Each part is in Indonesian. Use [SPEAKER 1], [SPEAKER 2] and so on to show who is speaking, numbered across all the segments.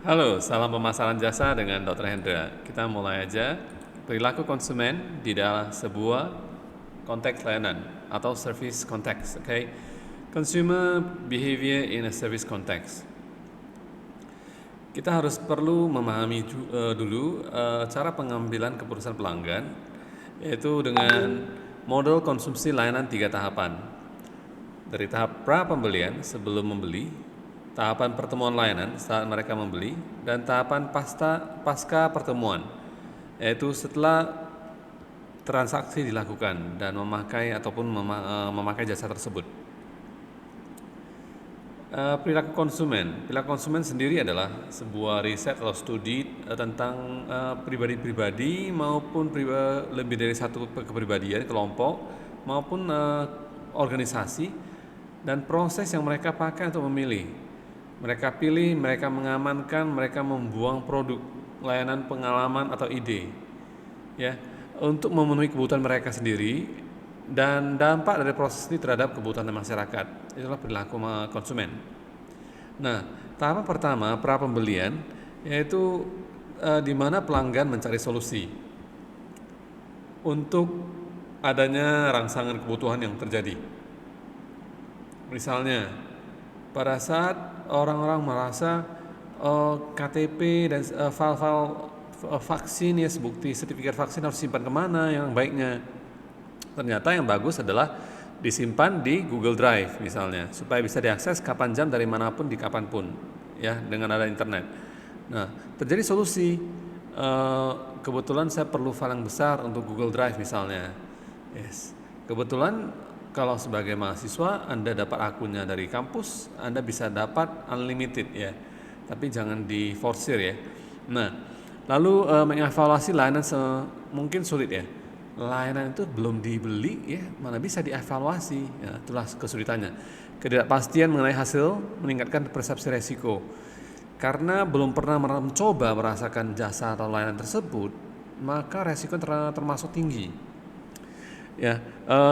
[SPEAKER 1] Halo, salam pemasaran jasa dengan Dr. Hendra. Kita mulai aja. Perilaku konsumen di dalam sebuah konteks layanan atau service context, okay? Consumer behavior in a service context. Kita harus perlu memahami dulu cara pengambilan keputusan pelanggan, yaitu dengan model konsumsi layanan 3 tahapan. Dari tahap pra pembelian sebelum membeli, tahapan pertemuan layanan saat mereka membeli, dan tahapan pasca pertemuan, yaitu setelah transaksi dilakukan dan memakai ataupun memakai jasa tersebut. Perilaku konsumen sendiri adalah sebuah riset atau studi tentang pribadi-pribadi maupun lebih dari satu kepribadian kelompok maupun organisasi dan proses yang mereka pakai untuk memilih. Mereka pilih, mereka mengamankan, mereka membuang produk, layanan, pengalaman atau ide, ya, untuk memenuhi kebutuhan mereka sendiri dan dampak dari proses ini terhadap kebutuhan masyarakat. Itulah perilaku konsumen. Nah, tahapan pertama pra pembelian yaitu di mana pelanggan mencari solusi untuk adanya rangsangan kebutuhan yang terjadi. Misalnya, pada saat orang-orang merasa KTP dan file-file vaksin, ya, bukti sertifikat vaksin harus simpan kemana yang baiknya. Ternyata yang bagus adalah disimpan di Google Drive misalnya, supaya bisa diakses kapan jam dari manapun di kapanpun, ya, dengan ada internet. Nah, terjadi solusi, kebetulan saya perlu file yang besar untuk Google Drive misalnya. Yes. Kebetulan kalau sebagai mahasiswa Anda dapat akunnya dari kampus, Anda bisa dapat unlimited, ya. Tapi jangan diforsir, ya. Nah, lalu mengevaluasi layanan mungkin sulit, ya. Layanan itu belum dibeli, ya, mana bisa dievaluasi, ya, itulah kesulitannya. Ketidakpastian mengenai hasil meningkatkan persepsi resiko. Karena belum pernah mencoba merasakan jasa atau layanan tersebut, maka resiko termasuk tinggi. Ya,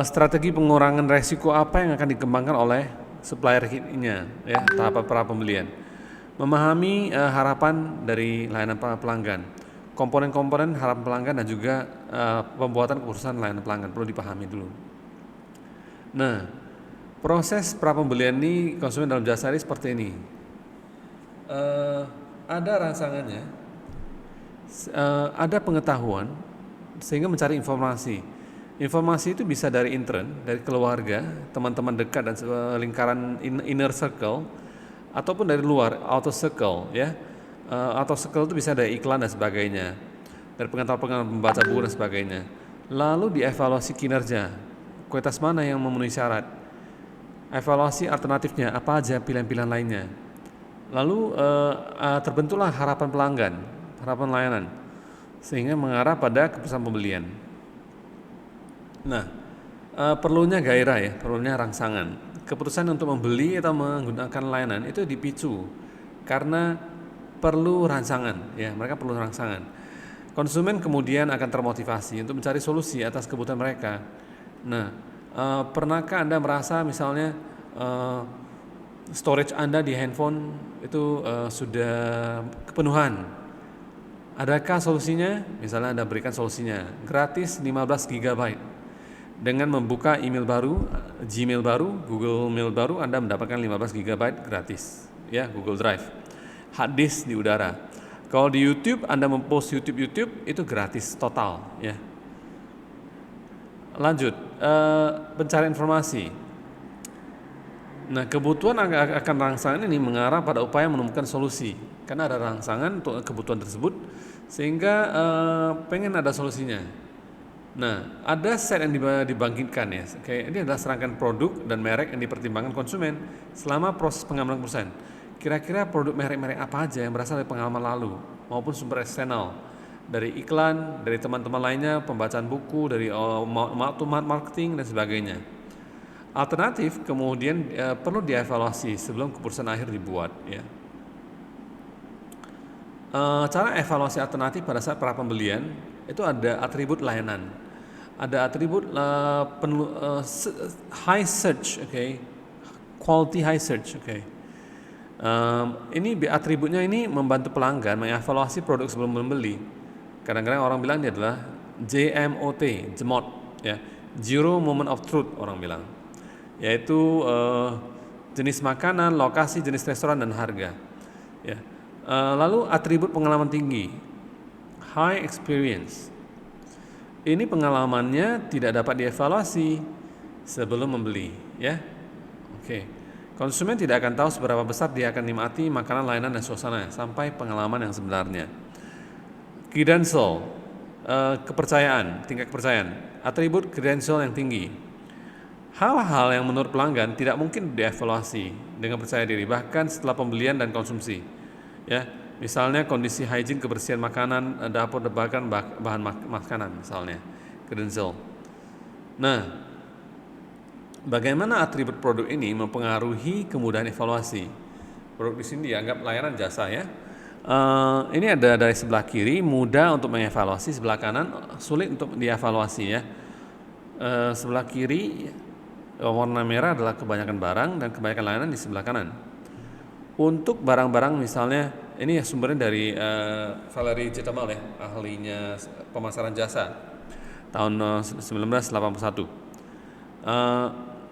[SPEAKER 1] strategi pengurangan resiko apa yang akan dikembangkan oleh supplier nya, ya, tahap pra pembelian. Memahami harapan dari layanan pelanggan, komponen-komponen harapan pelanggan dan juga pembuatan keputusan layanan pelanggan perlu dipahami dulu. Nah, proses pra pembelian ini konsumen dalam jasa ini seperti ini. Ada rangsangannya, ada pengetahuan sehingga mencari informasi. Informasi itu bisa dari intern, dari keluarga, teman-teman dekat dan lingkaran inner circle, ataupun dari luar outer circle, ya. Outer circle itu bisa dari iklan dan sebagainya, dari pengetahuan membaca buku dan sebagainya. Lalu dievaluasi kinerja, kualitas mana yang memenuhi syarat, evaluasi alternatifnya apa aja, pilihan-pilihan lainnya. Lalu terbentuklah harapan pelanggan, harapan layanan, sehingga mengarah pada keputusan pembelian. Nah, perlunya gairah, ya, perlunya rangsangan. Keputusan untuk membeli atau menggunakan layanan itu dipicu karena perlu rangsangan, ya, mereka perlu rangsangan. Konsumen kemudian akan termotivasi untuk mencari solusi atas kebutuhan mereka. Nah, pernahkah Anda merasa misalnya storage Anda di handphone itu sudah kepenuhan? Adakah solusinya? Misalnya Anda berikan solusinya gratis 15 GB. Dengan membuka email baru, Gmail baru, Google Mail baru, Anda mendapatkan 15 GB gratis, ya, Google Drive. Hard disk di udara. Kalau di YouTube, Anda mempost YouTube itu gratis total, ya. Lanjut, pencarian informasi. Nah, kebutuhan akan rangsangan ini mengarah pada upaya menemukan solusi, karena ada rangsangan untuk kebutuhan tersebut, sehingga pengen ada solusinya. Nah, ada set yang dibangkitkan, ya. Kayak ini adalah serangkaian produk dan merek yang dipertimbangkan konsumen selama proses pengambilan keputusan. Kira-kira produk merek-merek apa aja yang berasal dari pengalaman lalu maupun sumber eksternal, dari iklan, dari teman-teman lainnya, pembacaan buku, dari marketing dan sebagainya. Alternatif kemudian perlu dievaluasi sebelum keputusan akhir dibuat, ya. Cara evaluasi alternatif pada saat pra pembelian itu ada atribut layanan. Ada atribut high search, okay, quality high search, okay. Ini atributnya ini membantu pelanggan mengevaluasi produk sebelum membeli. Kadang-kadang orang bilang ini adalah JMOT, JMOT, ya, Zero Moment of Truth orang bilang, yaitu jenis makanan, lokasi, jenis restoran dan harga. Ya. Lalu atribut pengalaman tinggi, high experience. Ini pengalamannya tidak dapat dievaluasi sebelum membeli, ya. Oke. Konsumen tidak akan tahu seberapa besar dia akan nikmati makanan, layanan dan suasana sampai pengalaman yang sebenarnya. Credential, kepercayaan, tingkat kepercayaan, atribut credential yang tinggi. Hal-hal yang menurut pelanggan tidak mungkin dievaluasi dengan percaya diri bahkan setelah pembelian dan konsumsi. Ya, misalnya kondisi hygiene, kebersihan makanan, dapur, bahkan bahan makanan misalnya, credential. Nah, bagaimana atribut produk ini mempengaruhi kemudahan evaluasi? Produk di sini dianggap layanan jasa, ya. Ini ada dari sebelah kiri mudah untuk mengevaluasi, sebelah kanan sulit untuk dievaluasi, ya. Sebelah kiri warna merah adalah kebanyakan barang dan kebanyakan layanan di sebelah kanan. Untuk barang-barang misalnya, ini ya sumbernya dari Valery Jetamal, ya, ahlinya pemasaran jasa tahun 1981.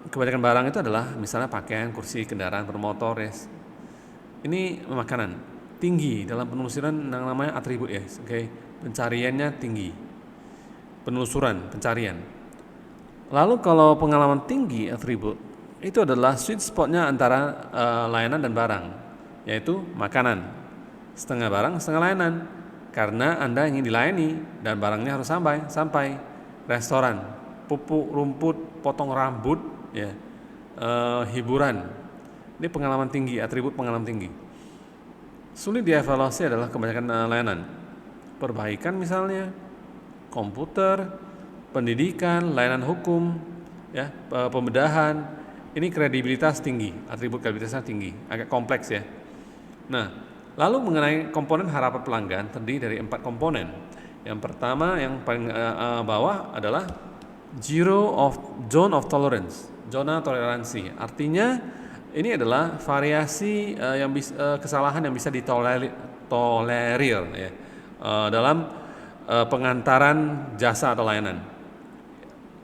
[SPEAKER 1] Kebanyakan barang itu adalah misalnya pakaian, kursi, kendaraan bermotor, ya. Ini makanan tinggi dalam penelusuran yang namanya atribut, ya. Oke, pencariannya tinggi, penelusuran, pencarian. Lalu kalau pengalaman tinggi atribut itu adalah sweet spotnya antara layanan dan barang, yaitu makanan, setengah barang, setengah layanan. Karena Anda ingin dilayani dan barangnya harus sampai. Restoran, pupuk, rumput, potong rambut, ya, hiburan. Ini pengalaman tinggi, atribut pengalaman tinggi. Sulit dievaluasi adalah kebanyakan layanan, perbaikan misalnya, komputer, pendidikan, layanan hukum, ya, pembedahan. Ini kredibilitas tinggi, atribut kredibilitasnya tinggi, agak kompleks, ya. Nah, lalu mengenai komponen harapan pelanggan terdiri dari 4 komponen. Yang pertama yang paling bawah adalah zone of tolerance, zona toleransi. Artinya ini adalah variasi kesalahan yang bisa ditolerir, ya, dalam pengantaran jasa atau layanan.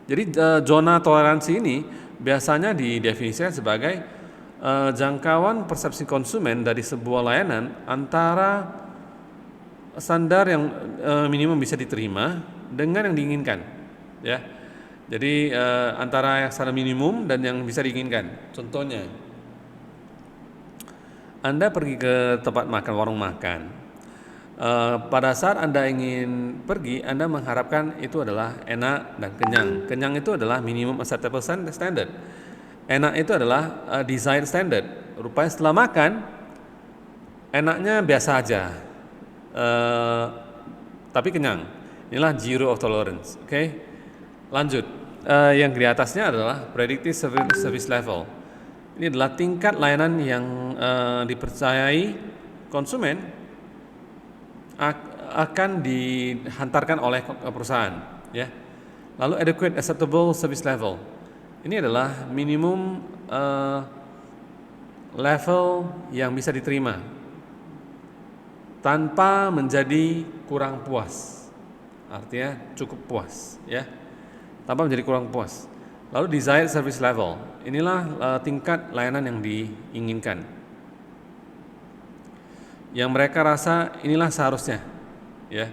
[SPEAKER 1] Jadi zona toleransi ini biasanya didefinisikan sebagai jangkauan persepsi konsumen dari sebuah layanan antara standar yang minimum bisa diterima dengan yang diinginkan, ya. Jadi antara yang standar minimum dan yang bisa diinginkan. Contohnya, Anda pergi ke tempat makan, warung makan. Pada saat Anda ingin pergi, Anda mengharapkan itu adalah enak dan kenyang. Kenyang itu adalah minimum acceptable standard. Enak itu adalah desired standard. Rupanya setelah makan, enaknya biasa aja, tapi kenyang. Inilah zero of tolerance. Oke. Lanjut. Yang di atasnya adalah predictive service level. Ini adalah tingkat layanan yang dipercayai konsumen akan dihantarkan oleh perusahaan, ya. Lalu adequate acceptable service level. Ini adalah minimum level yang bisa diterima tanpa menjadi kurang puas. Artinya cukup puas, ya. Tanpa menjadi kurang puas. Lalu desired service level. Inilah tingkat layanan yang diinginkan, yang mereka rasa inilah seharusnya, ya,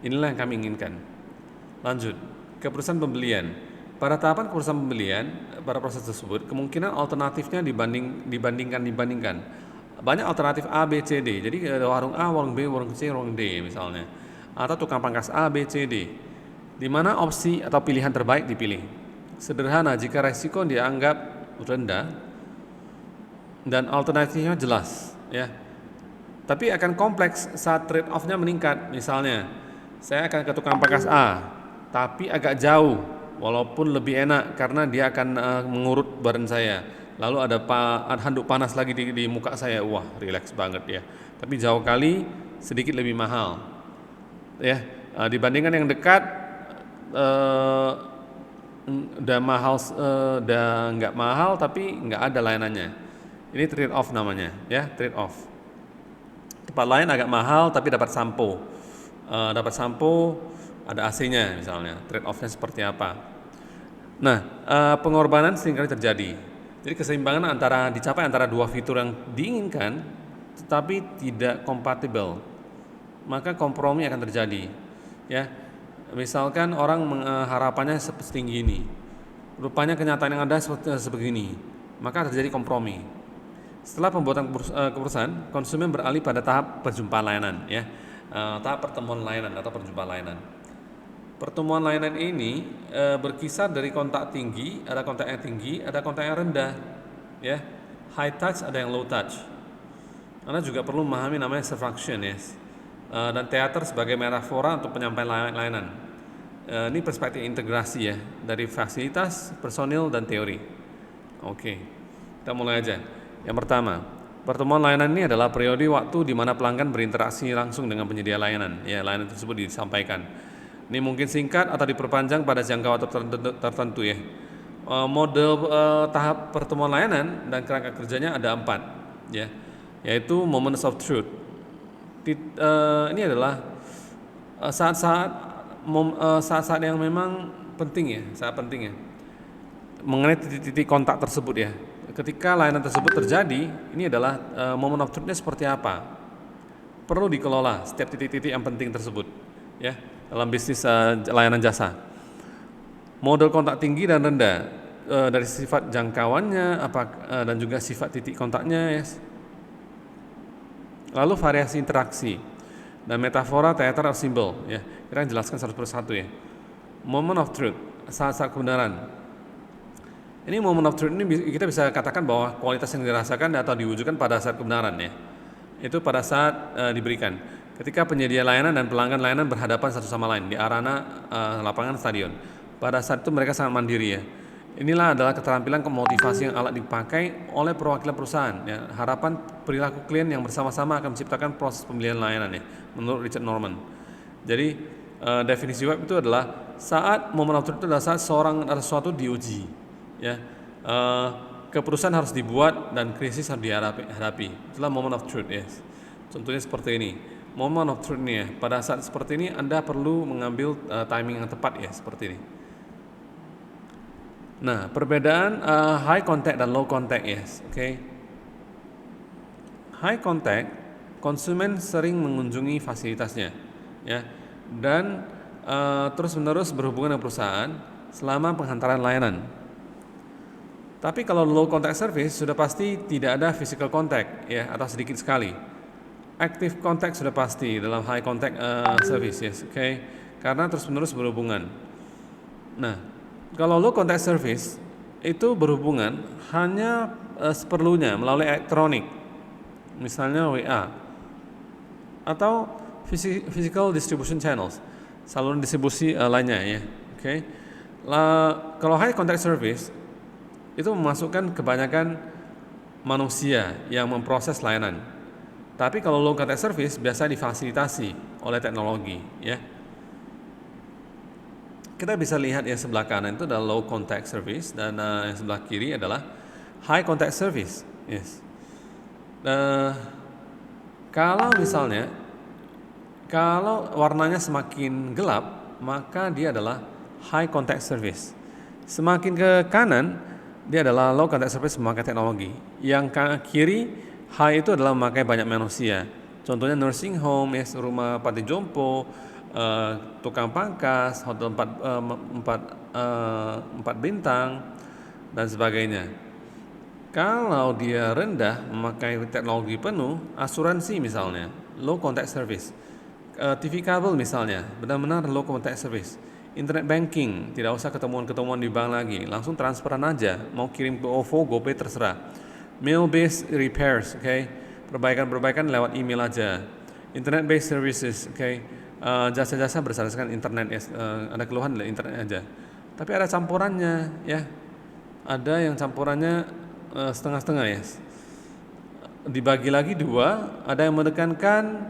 [SPEAKER 1] inilah yang kami inginkan. Lanjut ke perusahaan pembelian. Pada tahapan perusahaan pembelian, pada proses tersebut kemungkinan alternatifnya dibandingkan. Banyak alternatif A, B, C, D. Jadi ada warung A, warung B, warung C, warung D misalnya, atau tukang pangkas A, B, C, D. Di mana opsi atau pilihan terbaik dipilih. Sederhana jika resiko dianggap rendah dan alternatifnya jelas, ya. Tapi akan kompleks saat trade off-nya meningkat. Misalnya, saya akan ke tukang pangkas A, tapi agak jauh, walaupun lebih enak karena dia akan mengurut badan saya. Lalu ada handuk panas lagi di muka saya, wah, rileks banget, ya. Tapi jauh kali sedikit lebih mahal, ya. Dibandingkan yang dekat, udah mahal, udah nggak mahal tapi nggak ada layanannya. Ini trade off namanya, ya, trade off. Tempat lain agak mahal tapi dapat sampo. Ada AC-nya misalnya. Trade off-nya seperti apa? Nah, pengorbanan seringkali terjadi. Jadi keseimbangan dicapai antara dua fitur yang diinginkan tetapi tidak kompatibel. Maka kompromi akan terjadi. Ya. Misalkan orang harapannya setinggi ini. Rupanya kenyataan yang ada sebegini. Maka terjadi kompromi. Setelah pembuatan keputusan, konsumen beralih pada tahap perjumpaan layanan, ya, tahap pertemuan layanan atau perjumpaan layanan. Pertemuan layanan ini berkisar dari kontak tinggi, ada kontak yang tinggi, ada kontak yang rendah, ya, high touch, ada yang low touch. Anda juga perlu memahami namanya function, ya, dan teater sebagai metafora untuk penyampaian layanan. Ini perspektif integrasi, ya, dari fasilitas, personil, dan teori. Oke, kita mulai aja. Yang pertama, pertemuan layanan ini adalah periode waktu di mana pelanggan berinteraksi langsung dengan penyedia layanan. Ya, layanan tersebut disampaikan. Ini mungkin singkat atau diperpanjang pada jangka waktu tertentu, ya. Model tahap pertemuan layanan dan kerangka kerjanya ada 4, ya, yaitu moments of truth. Ini adalah saat-saat yang memang penting, ya, saat penting, ya, mengenai titik-titik kontak tersebut, ya. Ketika layanan tersebut terjadi, ini adalah moment of truth-nya seperti apa. Perlu dikelola setiap titik-titik yang penting tersebut, ya, dalam bisnis layanan jasa. Model kontak tinggi dan rendah dari sifat jangkauannya dan juga sifat titik kontaknya, ya. Lalu variasi interaksi dan metafora, teater, atau simbol, ya. Kita jelaskan satu persatu, ya. Moment of truth, saat-saat kebenaran. Ini moment of truth ini kita bisa katakan bahwa kualitas yang dirasakan atau diwujudkan pada saat kebenaran, ya. Itu pada saat diberikan. Ketika penyedia layanan dan pelanggan layanan berhadapan satu sama lain di arena lapangan stadion. Pada saat itu mereka sangat mandiri, ya. Inilah adalah keterampilan motivasi yang alat dipakai oleh perwakilan perusahaan, ya. Harapan perilaku klien yang bersama-sama akan menciptakan proses pembelian layanan, ya, menurut Richard Norman. Jadi definisi web itu adalah saat moment of truth itu adalah saat seorang atau sesuatu diuji, ya, keputusan harus dibuat dan krisis harus dihadapi. Itulah moment of truth, ya. Contohnya seperti ini. Moment of truth ini, ya. Pada saat seperti ini Anda perlu mengambil timing yang tepat, ya, seperti ini. Nah, perbedaan high contact dan low contact, yes, oke. High contact, konsumen sering mengunjungi fasilitasnya, ya, dan terus-menerus berhubungan dengan perusahaan selama penghantaran layanan. Tapi kalau low contact service sudah pasti tidak ada physical contact, ya, atau sedikit sekali. Active contact sudah pasti dalam high contact service, yes, oke. Karena terus-menerus berhubungan. Nah, kalau low contact service itu berhubungan hanya seperlunya melalui elektronik, misalnya WA, atau physical distribution channels, saluran distribusi lainnya, ya, oke. Kalau high contact service itu memasukkan kebanyakan manusia yang memproses layanan. Tapi kalau low contact service biasa difasilitasi oleh teknologi, ya. Kita bisa lihat yang sebelah kanan itu adalah low contact service dan yang sebelah kiri adalah high contact service, yes. Kalau misalnya kalau warnanya semakin gelap, maka dia adalah high contact service. Semakin ke kanan, dia adalah low contact service memakai teknologi. Yang kiri, high itu adalah memakai banyak manusia. Contohnya nursing home, yes, rumah panti jompo, tukang pangkas, hotel 4 bintang, dan sebagainya. Kalau dia rendah, memakai teknologi penuh, asuransi misalnya, low contact service. TV kabel misalnya, benar-benar low contact service. Internet banking, tidak usah ketemuan-ketemuan di bank lagi, langsung transferan aja, mau kirim ke OVO, GoPay terserah. Mail based repairs, okay? Perbaikan-perbaikan lewat email aja. Internet based services, okay? Jasa-jasa berdasarkan internet, ya. Ada keluhan dari internet aja. Tapi ada campurannya, ya. Ada yang campurannya setengah-setengah, ya. Dibagi lagi 2, ada yang menekankan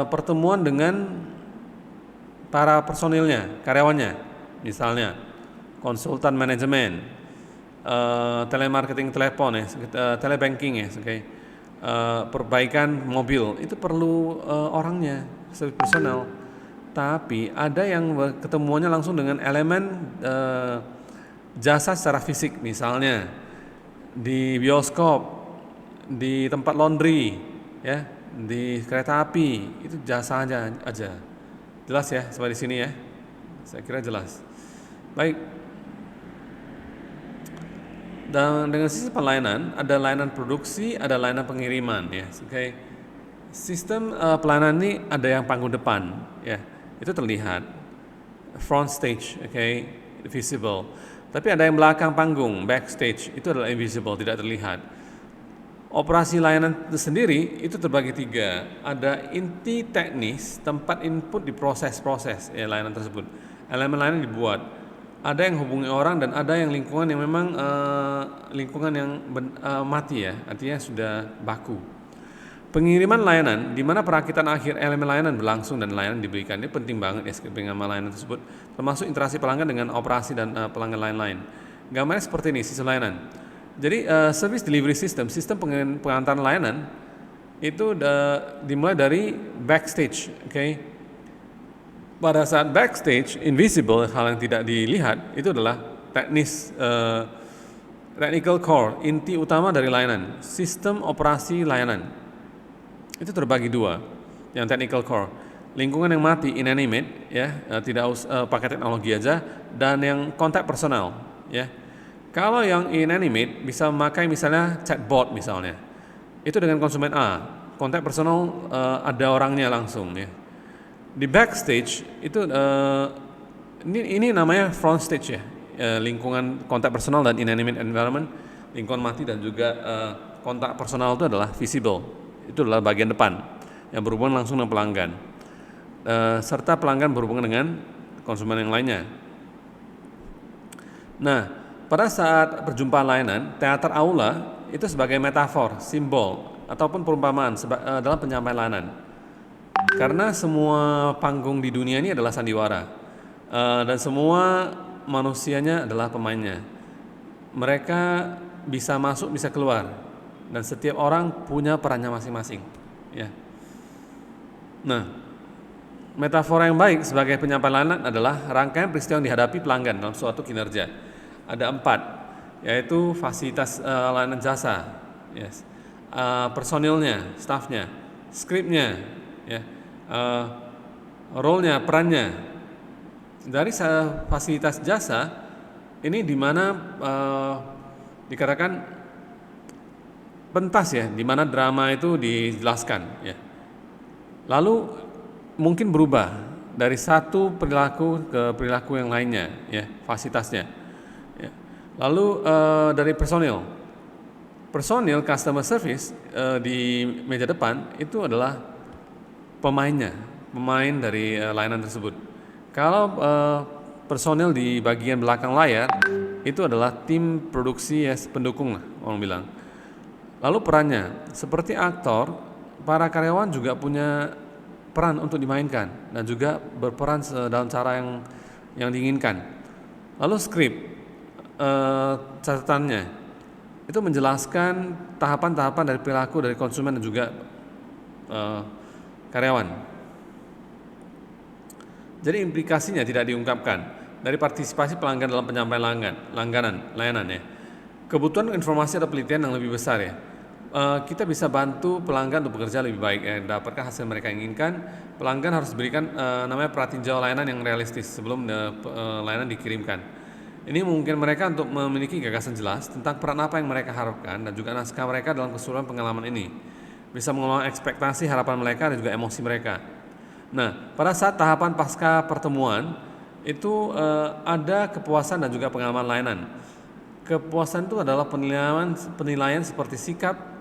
[SPEAKER 1] pertemuan dengan para personilnya, karyawannya, misalnya konsultan manajemen, telemarketing telepon ya, telebanking ya, perbaikan mobil itu perlu orangnya, service personal. Tapi ada yang ketemuannya langsung dengan elemen jasa secara fisik, misalnya di bioskop, di tempat laundry, ya, di kereta api, itu jasa aja. Jelas ya sampai di sini ya? Saya kira jelas. Baik. Dan dengan sistem pelayanan, ada layanan produksi, ada layanan pengiriman ya. Sistem pelayanan ini ada yang panggung depan ya. Itu terlihat front stage, visible. Tapi ada yang belakang panggung, backstage, itu adalah invisible, tidak terlihat. Operasi layanan itu sendiri itu terbagi 3. Ada inti teknis, tempat input di proses-proses ya, layanan tersebut. Elemen layanan dibuat. Ada yang hubungi orang dan ada yang lingkungan yang memang lingkungan yang mati ya, artinya sudah baku. Pengiriman layanan, di mana perakitan akhir elemen layanan berlangsung dan layanan diberikan. Ini penting banget ya, pengiriman layanan tersebut, termasuk interaksi pelanggan dengan operasi dan pelanggan lain-lain. Gambarnya seperti ini, sistem layanan. Jadi service delivery system, sistem pengantaran layanan itu dimulai dari backstage, Pada saat backstage, invisible, hal yang tidak dilihat, itu adalah technical core, inti utama dari layanan, sistem operasi layanan. Itu terbagi 2, yang technical core, lingkungan yang mati, inanimate, ya, tidak pakai teknologi aja, dan yang kontak personal, ya. Kalau yang inanimate bisa memakai misalnya chatbot misalnya, itu dengan konsumen A, kontak personal ada orangnya langsung, ya. Di backstage itu ini namanya front stage ya, lingkungan kontak personal dan inanimate environment, lingkungan mati dan juga kontak personal itu adalah visible. Itu adalah bagian depan yang berhubungan langsung dengan pelanggan, serta pelanggan berhubungan dengan konsumen yang lainnya. Nah, pada saat perjumpaan layanan, teater aula itu sebagai metafor, simbol, ataupun perumpamaan dalam penyampaian layanan. Karena semua panggung di dunia ini adalah sandiwara, dan semua manusianya adalah pemainnya. Mereka bisa masuk, bisa keluar. Dan setiap orang punya perannya masing-masing, ya. Nah, metafora yang baik sebagai penyampaian layanan adalah rangkaian peristiwa yang dihadapi pelanggan dalam suatu kinerja. Ada 4, yaitu fasilitas layanan jasa, yes. Personilnya, stafnya, skripnya, ya, role-nya, perannya. Dari fasilitas jasa ini di mana dikatakan pentas ya, di mana drama itu dijelaskan ya. Lalu mungkin berubah dari satu perilaku ke perilaku yang lainnya ya, fasilitasnya. Ya. Lalu dari personil customer service di meja depan itu adalah pemain dari layanan tersebut. Kalau personil di bagian belakang layar itu adalah tim produksi ya, pendukung lah orang bilang. Lalu perannya, seperti aktor, para karyawan juga punya peran untuk dimainkan dan juga berperan dalam cara yang diinginkan. Lalu skrip, catatannya, itu menjelaskan tahapan-tahapan dari perilaku dari konsumen dan juga karyawan. Jadi implikasinya tidak diungkapkan dari partisipasi pelanggan dalam penyampaian layanan ya. Kebutuhan informasi atau penelitian yang lebih besar ya. Kita bisa bantu pelanggan untuk bekerja lebih baik ya, dapatkan hasil mereka inginkan. Pelanggan harus berikan namanya pratinjau layanan yang realistis sebelum layanan dikirimkan. Ini mungkin mereka untuk memiliki gagasan jelas tentang peran apa yang mereka harapkan dan juga naskah mereka dalam keseluruhan pengalaman ini. Bisa mengelola ekspektasi, harapan mereka dan juga emosi mereka. Nah, pada saat tahapan pasca pertemuan itu ada kepuasan dan juga pengalaman layanan. Kepuasan itu adalah penilaian seperti sikap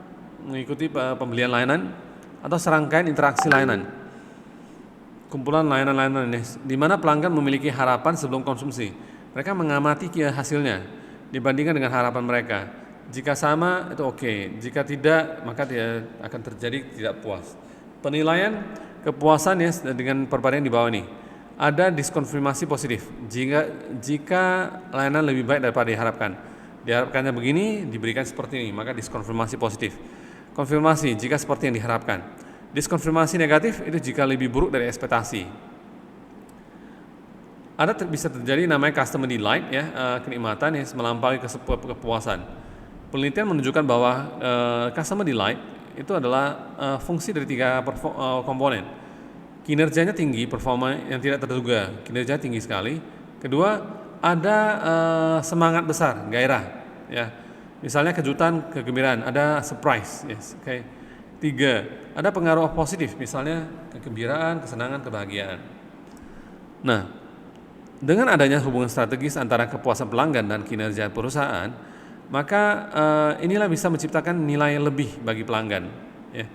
[SPEAKER 1] mengikuti pembelian layanan atau serangkaian interaksi layanan. Kumpulan layanan-layanan ini di mana pelanggan memiliki harapan sebelum konsumsi. Mereka mengamati hasilnya dibandingkan dengan harapan mereka. Jika sama itu oke, jika tidak maka dia akan terjadi tidak puas. Penilaian kepuasan ya dengan perbandingan di bawah ini. Ada diskonfirmasi positif jika layanan lebih baik daripada diharapkan. Diharapkannya begini, diberikan seperti ini, maka diskonfirmasi positif. Konfirmasi jika seperti yang diharapkan. Diskonfirmasi negatif itu jika lebih buruk dari ekspektasi. Bisa terjadi namanya customer delight, ya, kenikmatan yang melampaui kepuasan. Penelitian menunjukkan bahwa customer delight itu adalah fungsi dari 3 komponen. Kinerjanya tinggi, performa yang tidak terduga, kinerja tinggi sekali. Kedua, ada semangat besar, gairah, ya. Misalnya kejutan, kegembiraan, ada surprise, yes. Okay. 3, ada pengaruh positif, misalnya kegembiraan, kesenangan, kebahagiaan. Nah, dengan adanya hubungan strategis antara kepuasan pelanggan dan kinerja perusahaan, maka inilah bisa menciptakan nilai lebih bagi pelanggan, ya.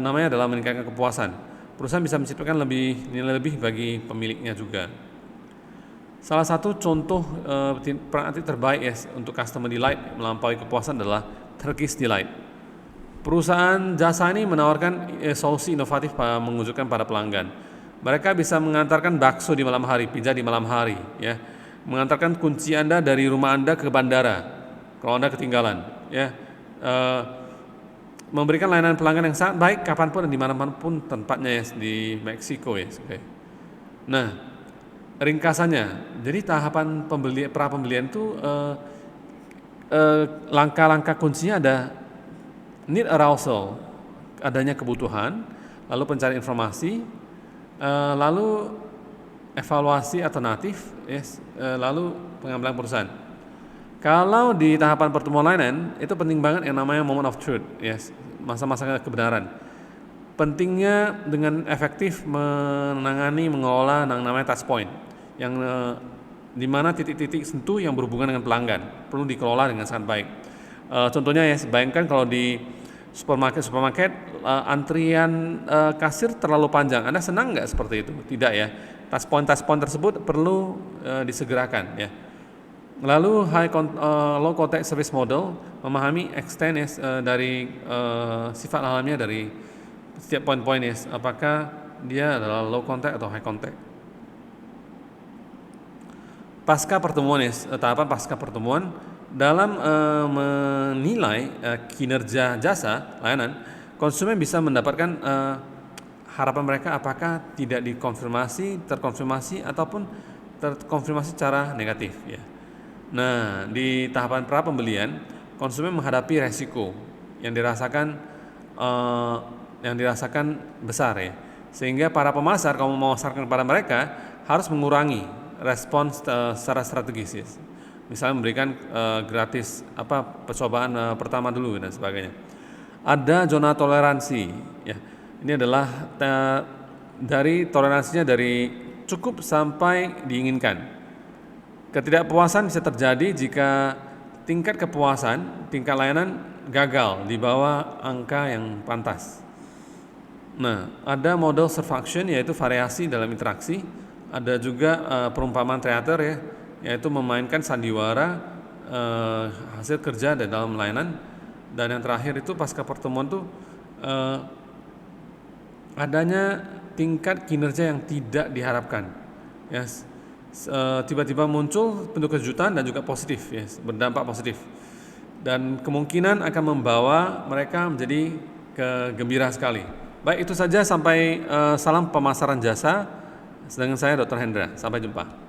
[SPEAKER 1] Namanya adalah meningkatkan kepuasan. Perusahaan bisa menciptakan nilai lebih bagi pemiliknya juga. Salah satu contoh peranti terbaik, ya, untuk customer delight melampaui kepuasan adalah Turkish Delight. Perusahaan jasa ini menawarkan solusi inovatif mewujudkan pada pelanggan. Mereka bisa mengantarkan bakso di malam hari, pizza di malam hari, ya. Mengantarkan kunci Anda dari rumah Anda ke bandara kalau Anda ketinggalan, ya. Memberikan layanan pelanggan yang sangat baik kapanpun dan dimanapun tempatnya, ya, di Meksiko, ya. Okay. Nah, ringkasannya, jadi tahapan pra pembelian itu langkah-langkah kuncinya ada need arousal, adanya kebutuhan, lalu pencarian informasi, lalu evaluasi alternatif, yes, lalu pengambilan perusahaan. Kalau di tahapan pertemuan layanan itu penting banget yang namanya moment of truth, yes, masa-masa kebenaran. Pentingnya dengan efektif mengelola yang namanya touch point, yang di mana titik-titik sentuh yang berhubungan dengan pelanggan perlu dikelola dengan sangat baik. Contohnya, ya, bayangkan kalau di supermarket antrian kasir terlalu panjang, Anda senang nggak seperti itu? Tidak, ya. Touch point tersebut perlu disegerakan, ya. Lalu low contact service model memahami extent, ya, dari sifat alamiah dari setiap poin-poin, ya, apakah dia adalah low contact atau high contact. Pasca pertemuan, ya, tahapan pasca pertemuan dalam menilai kinerja jasa layanan, konsumen bisa mendapatkan harapan mereka apakah tidak terkonfirmasi ataupun terkonfirmasi secara negatif, ya. Nah, di tahapan pra pembelian, konsumen menghadapi resiko yang dirasakan besar, ya. Sehingga para pemasar kalau memasarkan kepada mereka harus mengurangi respons secara strategis, ya. Misalnya memberikan gratis percobaan pertama dulu dan sebagainya. Ada zona toleransi, ya. Ini adalah dari toleransinya dari cukup sampai diinginkan. Ketidakpuasan bisa terjadi jika tingkat kepuasan, tingkat layanan gagal di bawah angka yang pantas. Nah, ada model surfaction, yaitu variasi dalam interaksi. Ada juga perumpamaan teater, ya, yaitu memainkan sandiwara hasil kerja dalam layanan. Dan yang terakhir itu pasca pertemuan tuh adanya tingkat kinerja yang tidak diharapkan, ya. Tiba-tiba muncul bentuk kejutan dan juga positif, ya, berdampak positif, dan kemungkinan akan membawa mereka menjadi gembira sekali. Baik, itu saja. Sampai salam pemasaran jasa dengan saya Dr. Hendra. Sampai jumpa.